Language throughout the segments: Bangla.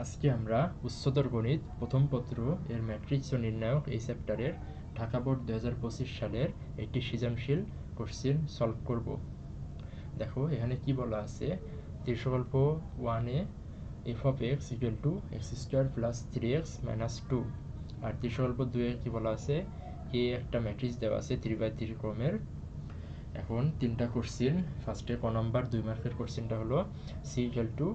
আজকে আমরা উচ্চতর গণিত প্রথম পত্র এর ম্যাট্রিক্স ও নির্ণায়ক এই চ্যাপ্টারের ঢাকা বোর্ড 2025 সালের একটি সৃজনশীল কোশ্চেন সলভ করব। দেখো এখানে কি বলা আছে, দৃশ্যকল্প 1 এ f of x equal to x square plus 3x minus 2, আর দৃশ্যকল্প 2 এ কি বলা আছে, a একটা ম্যাট্রিক্স দেওয়া আছে 3x3 ক্রমের। এখন তিনটা কোশ্চেন, ফার্স্টে ক নাম্বার 2 মার্কের কোশ্চেনটা হলো c ইকুয়াল টু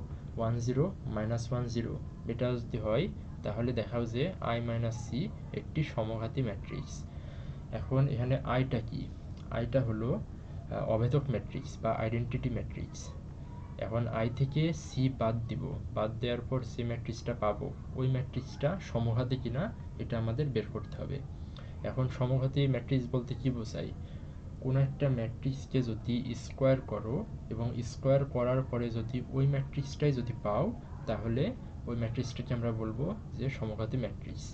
1 0 মাইনাস 1 0, এটা যদি হয় তাহলে দেখাও যে i মাইনাস c একটি সমঘাতী ম্যাট্রিক্স। এখন এখানে আইটা কি, আইটা হলো অভেদক ম্যাট্রিক্স বা আইডেন্টিটি ম্যাট্রিক্স। এখন আই থেকে সি বাদ দিব, বাদ দেওয়ার পর যে ম্যাট্রিক্সটা পাবো ওই ম্যাট্রিক্সটা সমঘাতী কিনা এটা আমাদের বের করতে হবে। এখন সমঘাতী ম্যাট্রিক্স বলতে কি বোঝায়, কোনো একটা ম্যাট্রিক্সকে যদি স্কোয়ার করো এবং স্কোয়ার করার পরে যদি ওই ম্যাট্রিক্সটাই যদি পাও তাহলে ওই ম্যাট্রিক্সটাকে আমরা বলবো যে সমঘাতী ম্যাট্রিক্স।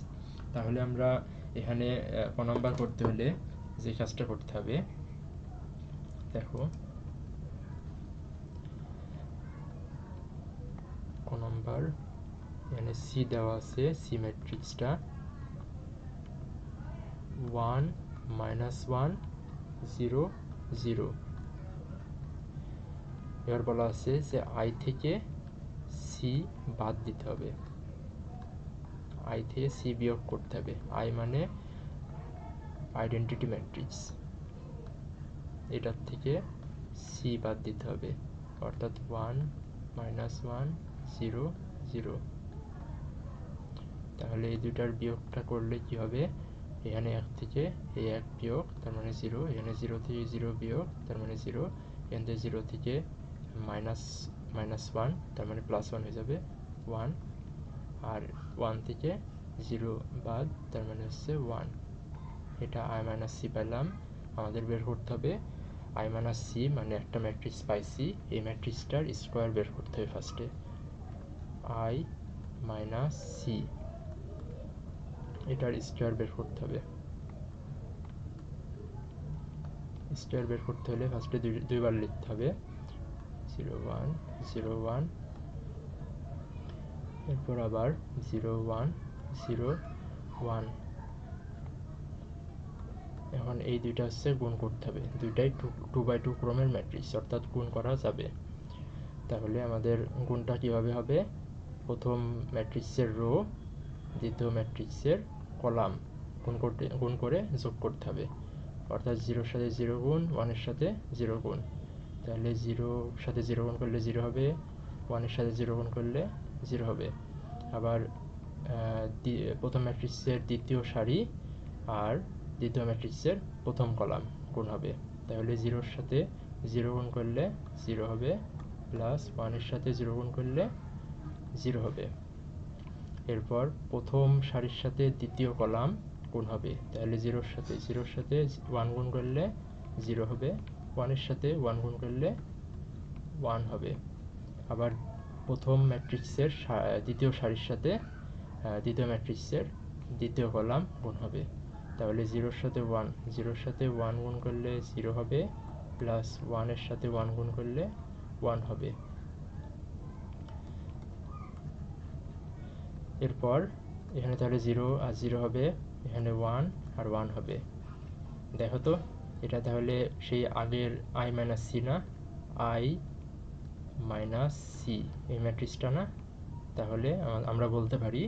তাহলে আমরা এখানে ক নাম্বার করতে হলে যে কাজটা করতে হবে, দেখো ক নাম্বার এখানে সি দেওয়া আছে, সি ম্যাট্রিক্সটা 1 মাইনাস 1 0 0। এবার বলা আছে যে আই থেকে সি বাদ দিতে হবে, আই থেকে সি বিয়োগ করতে হবে। আই মানে আইডেন্টিটি ম্যাট্রিক্স, এটার থেকে সি বাদ দিতে হবে, অর্থাৎ 1 মাইনাস 1 0 0। তাহলে এই দুইটার বিয়োগটা করলে কি হবে, এখানে 1 থেকে এই 1 বিয়োগ তার মানে 0, এখানে 0 থেকে 0 বিয়োগ তার মানে 0, এখান থেকে 0 থেকে মাইনাস 1 তার মানে প্লাস 1 হয়ে যাবে 1, আর 1 থেকে 0 বাদ তার মানে হচ্ছে 1। এটা আই মাইনাস সি পেলাম। আমাদের বের করতে হবে আই মাইনাস সি মানে একটা ম্যাট্রিক্স পাইছি, এই ম্যাট্রিক্সটার স্কোয়ার বের করতে হবে ফার্স্টে। আই মাইনাস সি এটার স্কোয়ার বের করতে হবে। স্কোয়ার বের করতে হলে ফার্স্টে দুইবার লিখতে হবে 0 1 0 1, এরপর আবার 0 1 0 1। এখন এই দুইটা হচ্ছে গুণ করতে হবে, দুইটাই 2x2 ক্রমের ম্যাট্রিক্স, অর্থাৎ গুণ করা যাবে। তাহলে আমাদের গুণটা কিভাবে হবে, প্রথম ম্যাট্রিক্সের রো দ্বিতীয় ম্যাট্রিক্সের কলাম গুণ করে যোগ করতে হবে, অর্থাৎ 0-র সাথে 0 গুণ, 1-এর সাথে 0 গুণ। তাহলে 0-র সাথে 0 গুণ করলে 0 হবে, 1-এর সাথে 0 গুণ করলে 0 হবে। আবার প্রথম ম্যাট্রিক্সের দ্বিতীয় সারি আর দ্বিতীয় ম্যাট্রিক্সের প্রথম কলাম গুণ হবে, তাহলে 0-র সাথে 0 গুণ করলে 0 হবে, প্লাস 1-এর সাথে 0 গুণ করলে 0 হবে। এরপর প্রথম সারির সাথে দ্বিতীয় কলাম গুণ হবে, তাহলে 0-র সাথে 1 গুণ করলে 0 হবে, 1-এর সাথে 1 গুণ করলে 1 হবে। আবার প্রথম ম্যাট্রিক্সের দ্বিতীয় সারির সাথে দ্বিতীয় ম্যাট্রিক্সের দ্বিতীয় কলাম গুণ হবে, তাহলে 0-র সাথে 1 গুণ করলে 0 হবে, প্লাস 1-এর সাথে 1 গুণ করলে 1 হবে। এরপর এখানে তাহলে 0 আর 0 হবে, এখানে 1 আর 1 হবে। দেখো তো এটা তাহলে সেই আগের আই মাইনাস সি না, আই মাইনাস সি এই ম্যাট্রিক্সটা না, তাহলে আমরা বলতে পারি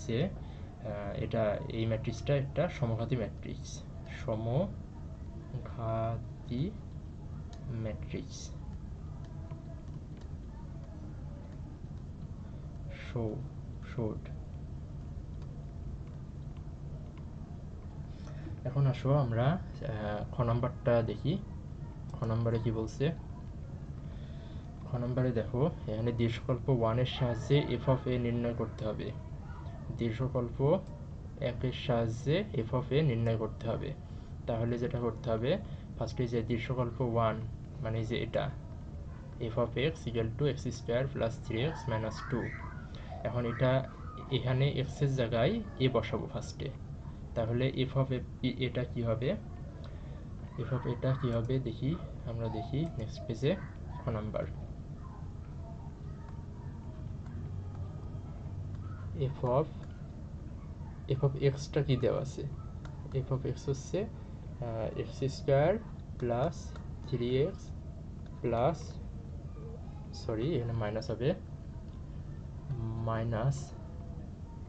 যে এটা এই ম্যাট্রিক্সটা একটা সমঘাতী ম্যাট্রিক্স, সমঘাতী ম্যাট্রিক্স। শোড। এখন আসো আমরা খ নাম্বারটা দেখি, খ নাম্বারে কি বলছে। খ নাম্বারে দেখো এখানে দৃশ্যকল্প 1-এর সাহায্যে এফ অফ এ নির্ণয় করতে হবে, দৃশ্যকল্প 1-এর সাহায্যে এফ অফ এ নির্ণয় করতে হবে। তাহলে যেটা করতে হবে, ফার্স্টে যে দৃশ্যকল্প 1 মানে যে এটা F of x equal to x square plus 3x minus 2, এখন এটা এখানে এক্সের জায়গায় এ বসাবো ফার্স্টে। তাহলে এফ অফ এটা কি হবে, এফ অফ এটা কি হবে দেখি, আমরা দেখি নেক্সট পেজে খ নাম্বার। এফ অফ এক্সটা কি দেওয়া আছে, এফ অফ এক্স হচ্ছে x square plus 3x plus, sorry এখানে মাইনাস হবে, মাইনাস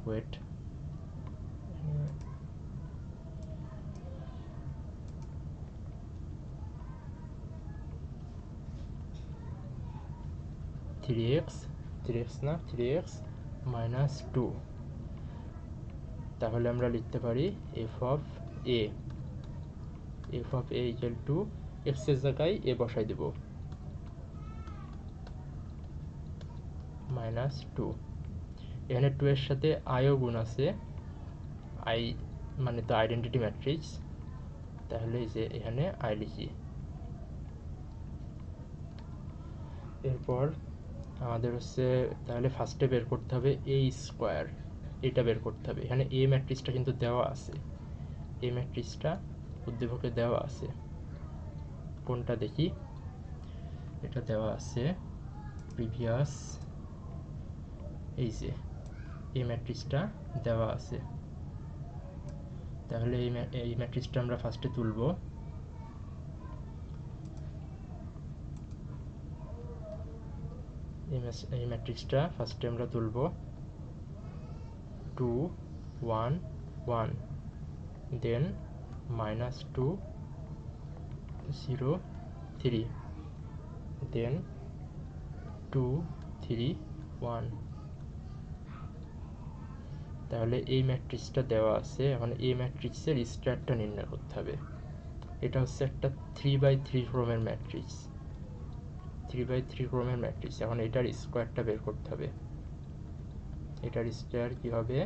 ওয়েট 3x মাইনাস 2। তাহলে আমরা লিখতে পারি F of A equal to x এর জায়গায় এ বসাই দেব, মাইনাস 2। এখানে 2 এর সাথে আইও গুণ আছে, আই মানে তো আইডেন্টিটি ম্যাট্রিক্স, তাহলে এই যে এখানে আই লিখি। এরপর আমাদের হচ্ছে তাহলে ফার্স্টে বের করতে হবে এ স্কোয়ার, এটা বের করতে হবে। এখানে এ ম্যাট্রিক্সটা কিন্তু দেওয়া আছে, এ ম্যাট্রিক্সটা উদ্দীপকে দেওয়া আছে, কোনটা দেখি, এটা দেওয়া আছে প্রিভিয়াস, এই যে এই ম্যাট্রিক্সটা দেওয়া আছে। তাহলে এই ম্যাট্রিক্সটা আমরা ফার্স্টে তুলব, এই ম্যাট্রিক্সটা ফার্স্টে আমরা তুলব 2 1 1, দেন মাইনাস 2 0 3, দেন 2 3 1। তাহলে এই ম্যাট্রিক্সটা দেওয়া আছে, এখন এই ম্যাট্রিক্সের স্কয়ারটা নির্ণয় করতে হবে। এটা হচ্ছে একটা 3/3 ক্রমের ম্যাট্রিক্স, 3/3 ক্রমের ম্যাট্রিক্স। এখন এটার স্কয়ারটা বের করতে হবে। এটার স্কয়ার কি হবে,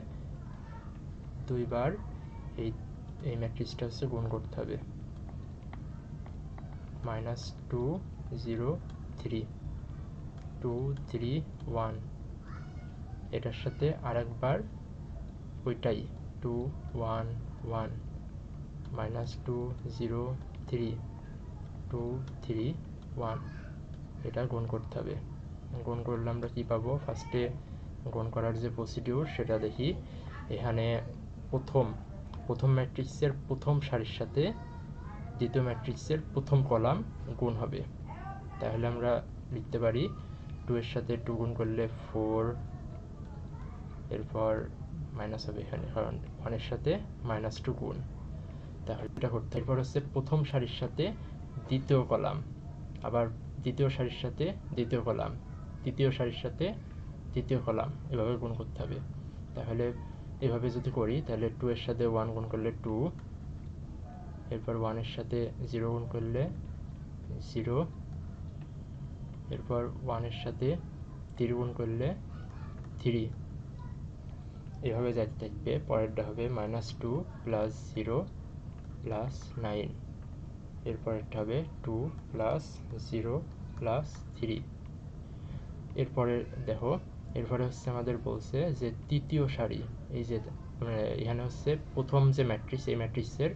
দুইবার এই এই ম্যাট্রিক্সটা হচ্ছে গুণ করতে হবে, মাইনাস 2 0 3 2 3 1, এটার সাথে আরেকবার ওইটাই 2 1 1 মাইনাস 2 0 3 2 3 1, এটা গুণ করতে হবে। গুণ করলে আমরা কি পাবো, ফার্স্টে গুণ করার যে প্রসিডিউর সেটা দেখি। এখানে প্রথম ম্যাট্রিক্সের প্রথম সারির সাথে দ্বিতীয় ম্যাট্রিক্সের প্রথম কলাম গুণ হবে। তাহলে আমরা লিখতে পারি 2 এর সাথে 2 গুণ করলে 4, এরপর মাইনাস হবে এখানে, কারণ 1 এর সাথে মাইনাস 2 গুণ। তাহলে এটা করতে, এরপর হচ্ছে প্রথম সারির সাথে দ্বিতীয় কলাম, আবার দ্বিতীয় সারির সাথে দ্বিতীয় কলাম, তৃতীয় সারির সাথে তৃতীয় কলাম, এভাবে গুণ করতে হবে। তাহলে এভাবে যদি করি তাহলে 2 এর সাথে 1 গুণ করলে 2, এরপর 1 এর সাথে 0 গুণ করলে 0, এরপর 1 এর সাথে 3 গুণ করলে 3, এভাবে যাইতে থাকবে। পরেরটা হবে মাইনাস 2 প্লাস 0 প্লাস 9, এরপরেরটা হবে 2 প্লাস 0 প্লাস 3। এরপরে দেখো, এরপরে হচ্ছে আমাদের বলছে যে তৃতীয় সারি, এই যে এখানে হচ্ছে প্রথম যে ম্যাট্রিক্স, এই ম্যাট্রিক্সের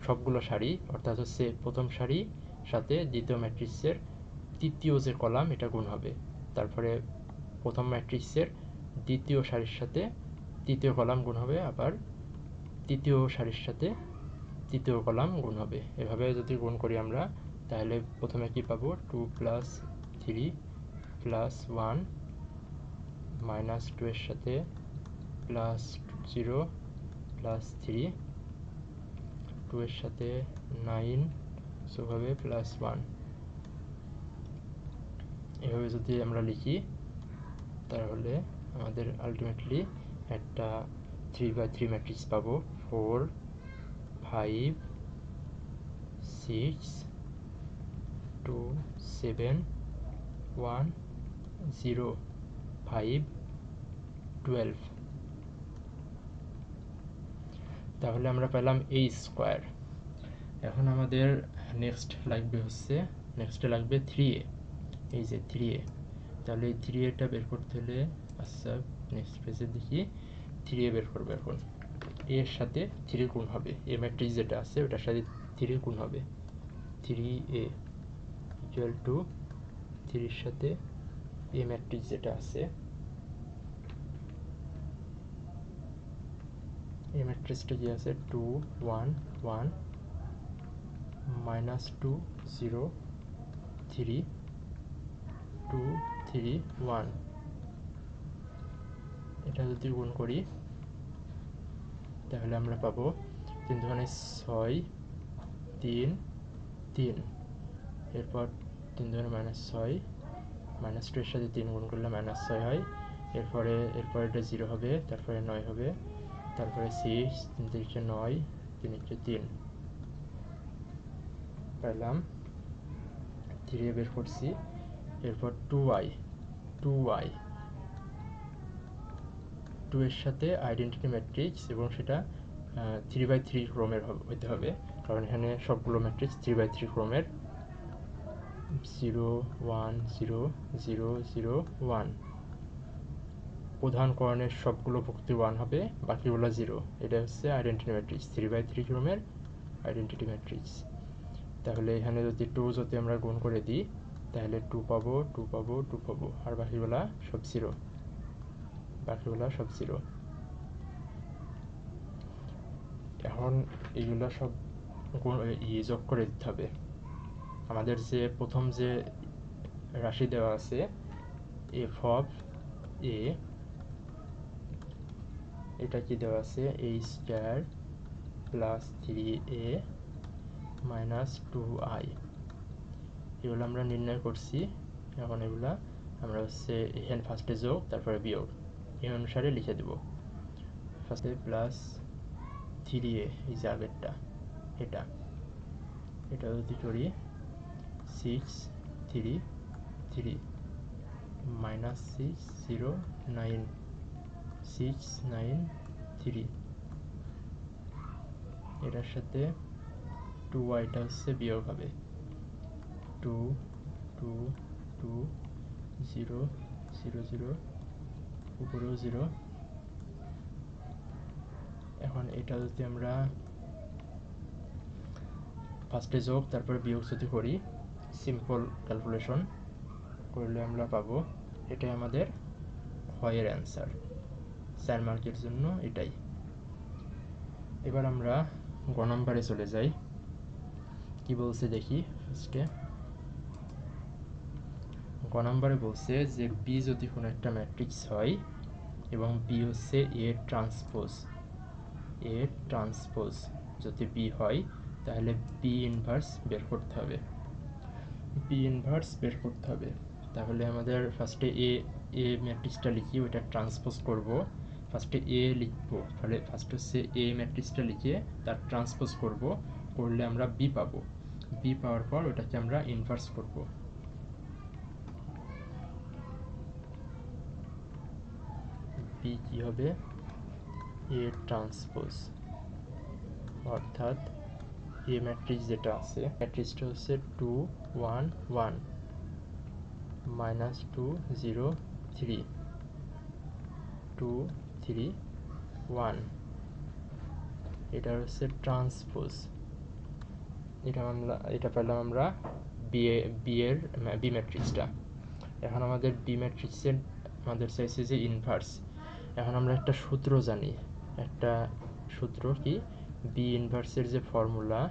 সবগুলো সারি, অর্থাৎ হচ্ছে প্রথম সারি সাথে দ্বিতীয় ম্যাট্রিক্সের তৃতীয় যে কলাম এটা গুণ হবে। তারপরে প্রথম ম্যাট্রিক্সের দ্বিতীয় সারির সাথে তৃতীয় কলাম গুণ হবে, আবার তৃতীয় সারির সাথে তৃতীয় কলাম গুণ হবে। এভাবে যদি গুণ করি আমরা, তাহলে প্রথমে কি পাবো, 2 প্লাস 3 প্লাস 1 মাইনাস 2 এর সাথে প্লাস 0 প্লাস 3, 2 এর সাথে 9 সো হবে প্লাস 1। এভাবে যদি আমরা লিখি তাহলে আমাদের আলটিমেটলি একটা 3/3 ম্যাট্রিক্স পাবো। 4 5 6 2 7 1 0 5 12। তাহলে আমরা পেলাম a স্কয়ার। এখন আমাদের নেক্সটে লাগবে 3a, এই যে 3a। তাহলে এই 3a বের করতে হলে, আচ্ছা নেক্সট পেজে দেখি, 3a বের করবো। এখন a এর সাথে 3 গুণ হবে, a ম্যাট্রিক্স যেটা আছে ওটার সাথে 3 গুণ হবে, 3a ইকুয়াল টু 3 এর সাথে a ম্যাট্রিক্স যেটা আছে ম্যাট্রিক্সটা কি আছে 2 1 1 -2 0 3 2 3 1। এটা যদি গুণ করি তাহলে আমরা পাবো 3 দুগুণে 6 3 3, এরপর 3 দুগুণে -6 -2 এর সাথে 3 গুণ করলে -6 হয়। এরপরে এটা 0 হবে, তারপরে 9 হবে, তারপরে 6 3 3 9 3 3 পেলাম 3 বের করছি। এরপর 2y 2 এর সাথে আইডেন্টিটি ম্যাট্রিক্স এবং সেটা 3/3 ক্রমের হতে হবে, কারণ এখানে সবগুলো ম্যাট্রিক্স 3/3 ক্রমের। 0 1 0 0 0 1, প্রধান কর্ণের সবগুলো ভুক্তি 1 হবে, বাকিগুলো 0। এটা হচ্ছে আইডেন্টিটি ম্যাট্রিক্স, 3/3 ক্রমের আইডেন্টিটি ম্যাট্রিক্স। তাহলে এখানে যদি 2 যদি আমরা গুণ করে দিই তাহলে 2 পাবো 2 পাবো 2 পাবো, আর বাকিগুলা সব 0। এখন এইগুলা সব যোগ করে দিতে হবে। আমাদের যে প্রথম যে রাশি দেওয়া আছে f of a, এটা কি দেওয়া আছে a square plus 3a minus 2i, এগুলো আমরা নির্ণয় করছি। এখন এগুলা আমরা হচ্ছে এখানে ফার্স্টে যোগ তারপরে বিয়োগ এই অনুসারে লিখে দেব। ফার্স্টে প্লাস 3a, এই যে আগেরটা এটা যদি করি 6 3 3 মাইনাস 6 0 9 6 9 3, এটার সাথে 2yটা হচ্ছে বিয়োগ হবে 2 2 2 0 0 0, উপরেও 0। এখন এটা যদি আমরা ফার্স্টে যোগ তারপরে বিয়োগ যদি করি, সিম্পল ক্যালকুলেশন করলে আমরা পাবো এটাই আমাদের ক্ষয়ের অ্যান্সার 4 মার্কের জন্য এটাই। এবার আমরা গ নম্বরে চলে যাই, কি বলছে দেখি। ফার্স্টে গ নম্বরে বলছে যে বি যদি কোনো একটা ম্যাট্রিক্স হয় এবং বি হচ্ছে এ ট্রান্সপোজ যদি বি হয় তাহলে বি ইনভার্স বের করতে হবে। তাহলে আমাদের ফার্স্টে এ ম্যাট্রিক্সটা লিখি, ওইটা ট্রান্সপোজ করব। ফার্স্টে এ লিখবো, তাহলে ফার্স্ট হচ্ছে এ ম্যাট্রিক্সটা লিখে তার ট্রান্সপোজ করলে আমরা বি পাবো। বি পাওয়ার পর ওটাকে আমরা ইনভার্স করব। বি কি হবে এ ট্রান্সপোজ, অর্থাৎ এ ম্যাট্রিক্স যেটা আছে ম্যাট্রিক্সটা হচ্ছে 2 1 1 -2 0 3 2 3 1, এটা হচ্ছে ট্রান্সপোজ। এটা পেলাম আমরা বি ম্যাট্রিক্সটা। এখন আমাদের বি ম্যাট্রিক্সের আমাদের চাইছে যে ইনভার্স। এখন আমরা একটা সূত্র জানি, একটা সূত্র কি বি ইনভার্সের যে ফর্মুলা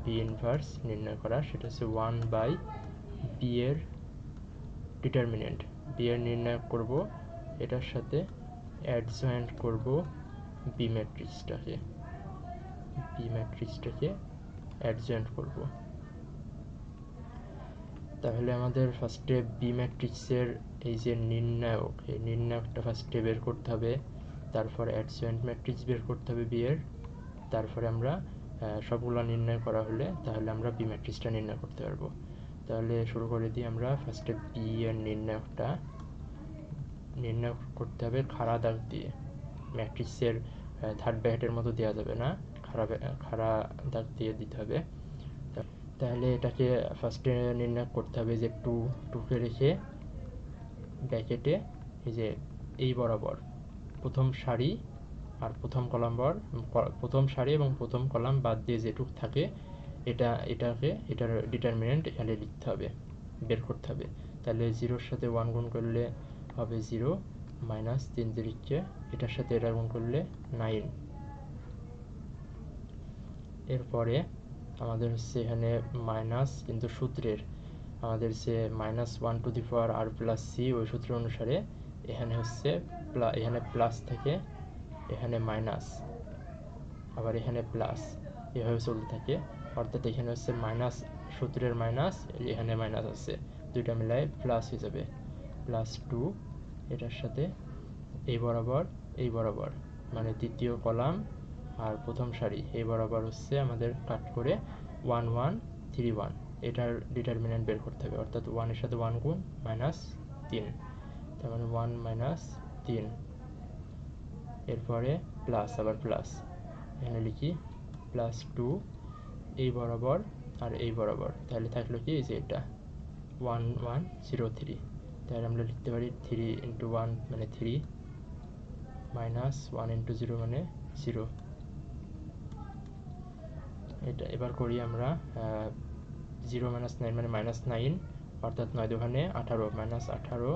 বি ইনভার্স নির্ণয় করা, সেটা হচ্ছে 1/বি এর ডিটারমিনেন্ট। বি এর নির্ণয় করব, এটার সাথে অ্যাডজয়েন্ট করব বি ম্যাট্রিক্সটাকে অ্যাডজয়েন্ট করব। তাহলে আমাদের ফার্স্টে বি ম্যাট্রিক্সের এই যে নির্ণায়ক, এই নির্ণায়কটা ফার্স্টে বের করতে হবে, তারপর অ্যাডজয়েন্ট ম্যাট্রিক্স বের করতে হবে বি এর, তারপরে আমরা সবগুলো নির্ণয় করা হলে তাহলে আমরা বি ম্যাট্রিক্সটা নির্ণয় করতে পারবো। তাহলে শুরু করে দিই আমরা। ফার্স্টে বি এর নির্ণায়কটা নির্ণয় করতে হবে খাড়া দাগ দিয়ে, ম্যাট্রিক্সের থার্ড ব্র্যাকেটের মতো দেওয়া যাবে না, খাড়া দাগ দিয়ে দিতে হবে। তাহলে এটাকে ফার্স্টে নির্ণয় করতে হবে যে 2কে রেখে ব্র্যাকেটে এই যে এই বরাবর প্রথম সারি আর প্রথম সারি এবং প্রথম কলাম বাদ দিয়ে যেটুক থাকে এটার ডিটারমিনেন্ট এখানে লিখতে হবে, বের করতে হবে। তাহলে 0-র সাথে 1 গুণ করলে হবে 0 -3 3, এটার সাথে এটা গুণ করলে 9 এরপরে আমাদের হচ্ছে এখানে মাইনাস, কিন্তু সূত্রের আমাদের যে -1 to the power R plus C ওই সূত্র অনুসারে এখানে হচ্ছে এখানে প্লাস থেকে এখানে মাইনাস, আবার এখানে প্লাস, এভাবে চলতে থাকে। অর্থাৎ এখানে হচ্ছে মাইনাস, সূত্রের মাইনাস, এখানে মাইনাস আছে, দুইটা মিলায় প্লাস হয়ে যাবে, +2 এটার সাথে এই বরাবর এই বরাবর, মানে দ্বিতীয় কলাম আর প্রথম সারি এই বরাবর হচ্ছে আমাদের কাট করে 1 1 3 1 এটার ডিটারমিনেন্ট বের করতে হবে। অর্থাৎ 1 এর সাথে 1 গুণ -3, তার মানে 1 - 3, এরপরে প্লাস, আবার প্লাস, এখানে লিখি +2 এই বরাবর আর এই বরাবর, তাহলে থাকলো কি এই যে এটা 1103, তাহলে আমরা লিখতে পারি 3 × 1 মানে 3, -1 × 0 মানে 0। এটা এবার করি আমরা 0 - 9 মানে -9, অর্থাৎ 9 দোকানে 18, -18,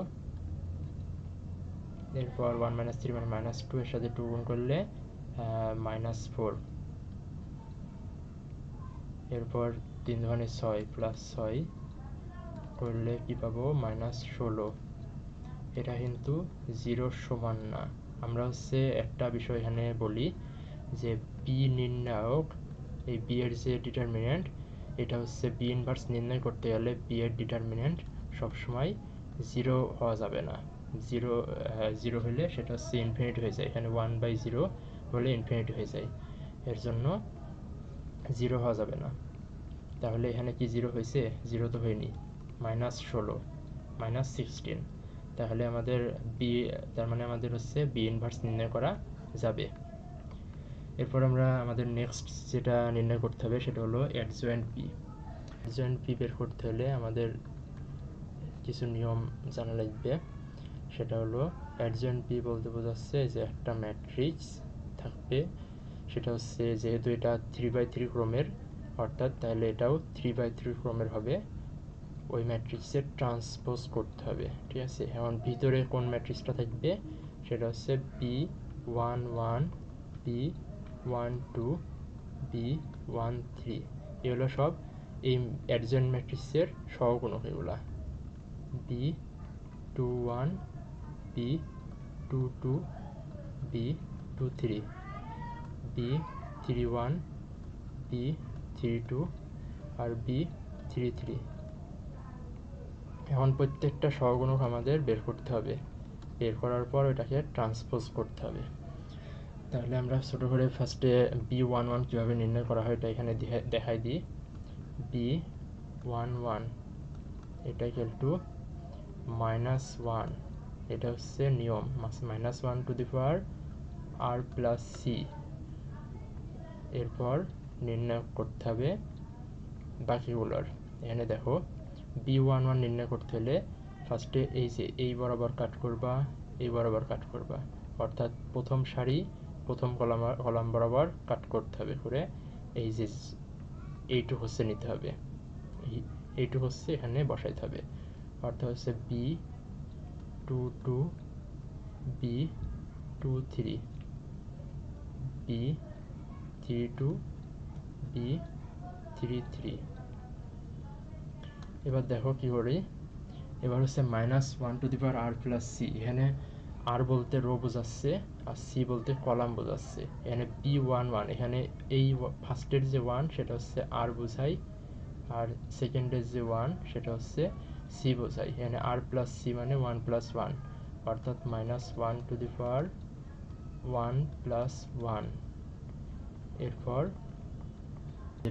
এরপর 1 - 3 মানে -2, এর সাথে 2 গুণ করলে -4, এরপর 3 দোকানে 6 +6 করলে কি পাবো -16। এটা কিন্তু 0 সমান না। আমরা হচ্ছে একটা বিষয় এখানে বলি যে বি নির্ণায়ক, এই বি এর যে ডিটারমিনেন্ট, এটা হচ্ছে বি ইনভার্স নির্ণয় করতে গেলে বি এর ডিটারমিনেন্ট সবসময় 0 হওয়া যাবে না। 0 হলে সেটা হচ্ছে ইনফিনিটি হয়ে যায়, এখানে 1/0 হলে ইনফিনিটি হয়ে যায়, এর জন্য 0 হওয়া যাবে না। তাহলে এখানে কি 0 হয়েছে? 0 তো হয়নি, -16, -16, তাহলে আমাদের বি, তার মানে আমাদের হচ্ছে বি ইনভার্স নির্ণয় করা যাবে। এরপর আমরা আমাদের নেক্সট যেটা নির্ণয় করতে হবে সেটা হলো অ্যাডজয়েন্ট বি। অ্যাডজয়েন্ট বি বের করতে হলে আমাদের কিছু নিয়ম জানা লাগবে। সেটা হলো অ্যাডজয়েন্ট বি বলতে বোঝাচ্ছে যে একটা ম্যাট্রিক্স থাকবে, সেটা হচ্ছে যেহেতু এটা 3/3 ক্রমের, অর্থাৎ তাহলে এটাও 3/3 ক্রমের হবে, ওই ম্যাট্রিক্সের ট্রান্সপোজ করতে হবে, ঠিক আছে। এখন ভিতরে কোন ম্যাট্রিক্সটা থাকবে সেটা হচ্ছে B11, B12, B13, এগুলো সব এই অ্যাডজয়েন্ট ম্যাট্রিক্সের সহগুণক, এগুলা B21, B22, B23, B31, B32 আর B33। এখন প্রত্যেকটা সহগুণক আমাদের বের করতে হবে, বের করার পর ওটাকে ট্রান্সপোজ করতে হবে। তাহলে আমরা ছোটো করে ফার্স্টে B11 কীভাবে নির্ণয় করা হয় এটা এখানে দেখাই দিই। B11 এটা ইকুয়াল টু -1, এটা হচ্ছে নিয়ম, -1 to the power R plus C. এরপর নির্ণয় করতে হবে বাকিগুলোর। এখানে দেখো B11 নির্ণয় করতে হলে ফার্স্টে এই যে এই বরাবর কাট করবা, এই বরাবর কাট করবা, অর্থাৎ প্রথম সারি প্রথম কলাম বরাবর কাট করতে হবে, করে এই যে এইটুকু হচ্ছে নিতে হবে, এইটুকু হচ্ছে এখানে বসাইতে হবে, অর্থাৎ হচ্ছে B22, B23, B32, B33। এবার দেখো কি করি, এবার হচ্ছে -1 to the power R plus C, এখানে আর বলতে রো বোঝাচ্ছে আর সি বলতে কলাম বোঝাচ্ছে। এখানে B11, এখানে এই ফার্স্টের যে 1 সেটা হচ্ছে আর বোঝাই, আর সেকেন্ডের যে 1 সেটা হচ্ছে সি বোঝাই। এখানে আর প্লাস সি মানে 1 + 1, অর্থাৎ -1 টু দি পাওয়ার 1 + 1। এরপর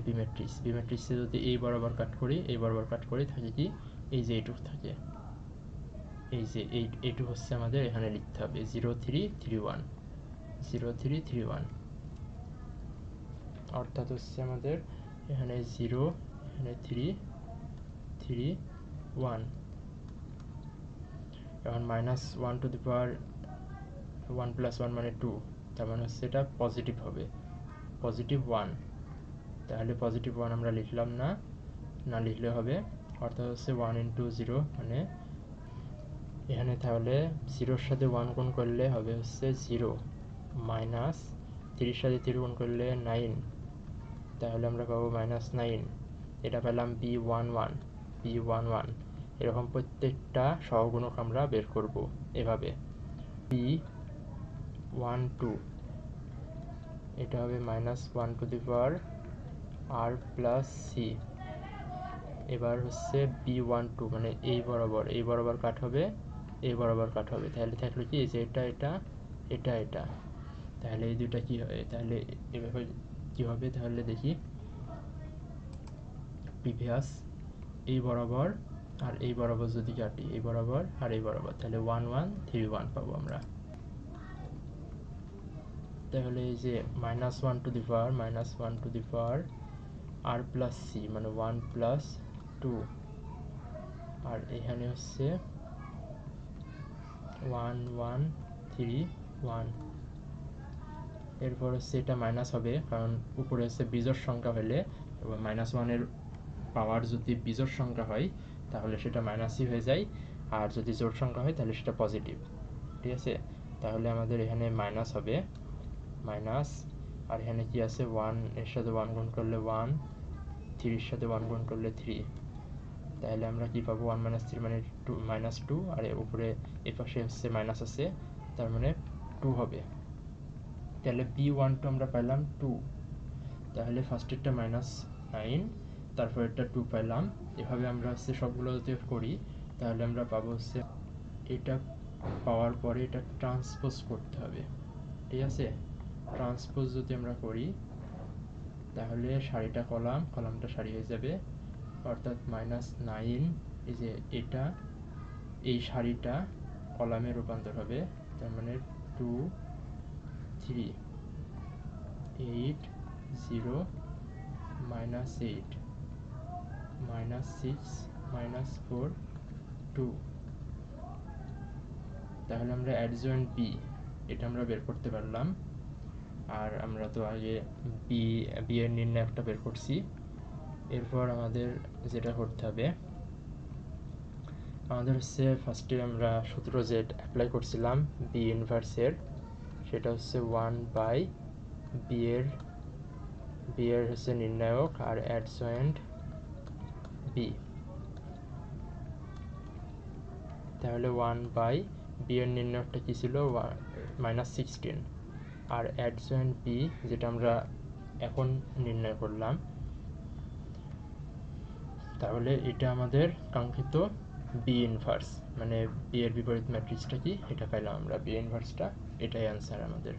বি ম্যাট্রিক্সে যদি এই বরাবর কাট করি, এই বরাবর কাট করি, থাকে কি এই যে এইটুকু থাকে, এই যে এইটুকু হচ্ছে আমাদের এখানে লিখতে হবে 0 3 3 1, 0 3 3 1, অর্থাৎ হচ্ছে আমাদের এখানে 0, এখানে 3 3 1। এখন -1 টু দি পাওয়ার 1 + 1 মানে 2, তার মানে হচ্ছে এটা পজিটিভ হবে, +1, তাহলে +1 আমরা লিখলাম না, না লিখলে হবে, অর্থাৎ হচ্ছে 1 × 0 মানে এখানে, তাহলে 0-র সাথে 1 গুণ করলে হবে হচ্ছে 0, -3-র সাথে 3 গুণ করলে 9, তাহলে আমরা পাবো -9, এটা পেলাম b11, এরকম প্রত্যেকটা সহগুণক আমরা বের করব এভাবে। b12 এটা হবে -1 to the power r plus c। এবার হচ্ছে b12 মানে এই বরাবর কাট হবে, এই বরাবর কাট হবে, তাহলে থাকলো কি যে এটা তাহলে এই দুইটা কি হয়, তাহলে এভাবে কি হবে, তাহলে দেখি প্রিভিয়াস এই বরাবর আর এই বরাবর যদি কাটি, এই বরাবর আর এই বরাবর, তাহলে 1 1 3 1 পাবো আমরা। তাহলে এই যে -1 to the power r plus c মানে 1 প্লাস 2, আর এখানে হচ্ছে 1 1 3 1। এরপর হচ্ছে এটা মাইনাস হবে, কারণ উপরে হচ্ছে বিজোড় সংখ্যা হলে -1 এর পাওয়ার যদি বিজোড় সংখ্যা হয় তাহলে সেটা মাইনাসই হয়ে যায়, আর যদি জোড় সংখ্যা হয় তাহলে সেটা পজিটিভ। ঠিক আছে, তাহলে আমাদের এখানে মাইনাস হবে, মাইনাস, আর এখানে কি আছে 1 এর সাথে 1 গুণ করলে 1, 3 এর সাথে 1 গুণ করলে 3, তাহলে আমরা কি পাবো 1 - 3 মানে -2, আর উপরে এই পাশে হচ্ছে মাইনাস আছে, তার মানে 2 হবে। তাহলে b12 আমরা পেলাম 2, তাহলে ফার্স্টেরটা -9, তারপর এটা 2 পেলাম। এভাবে আমরা হচ্ছে সবগুলো যদি করি তাহলে আমরা পাবো হচ্ছে এটা পাওয়ার পরে এটা ট্রান্সপোজ করতে হবে। ঠিক আছে, ট্রান্সপোজ যদি আমরা করি তাহলে সারিটা কলামটা সারি হয়ে যাবে, অর্থাৎ -9 এই যে এটা এই সারিটা কলামে রূপান্তর হবে, তার মানে 2 3 8 0 -8 -6 -4 2। তাহলে আমরা অ্যাডজয়েন্ট বি এটা আমরা বের করতে পারলাম, আর আমরা তো আগে বি এর নির্ণায়কটা বের করছি। এরপর আমাদের যেটা করতে হবে, আমাদের হচ্ছে ফার্স্টে আমরা সূত্র যে অ্যাপ্লাই করছিলাম বি ইনভার্সের, সেটা হচ্ছে 1/বি এর হচ্ছে নির্ণায়ক আর অ্যাডজয়েন্ট বি। তাহলে 1/বি এর নির্ণায়কটা কি ছিল, -16, আর অ্যাডজয়েন্ট বি যেটা আমরা এখন নির্ণয় করলাম, তাহলে এটা আমাদের কাঙ্ক্ষিত বি ইনভার্স, মানে বি এর বিপরীত ম্যাট্রিক্সটা কি এটা পেলাম আমরা, বি ইনভার্সটা, এটাই অ্যান্সার আমাদের।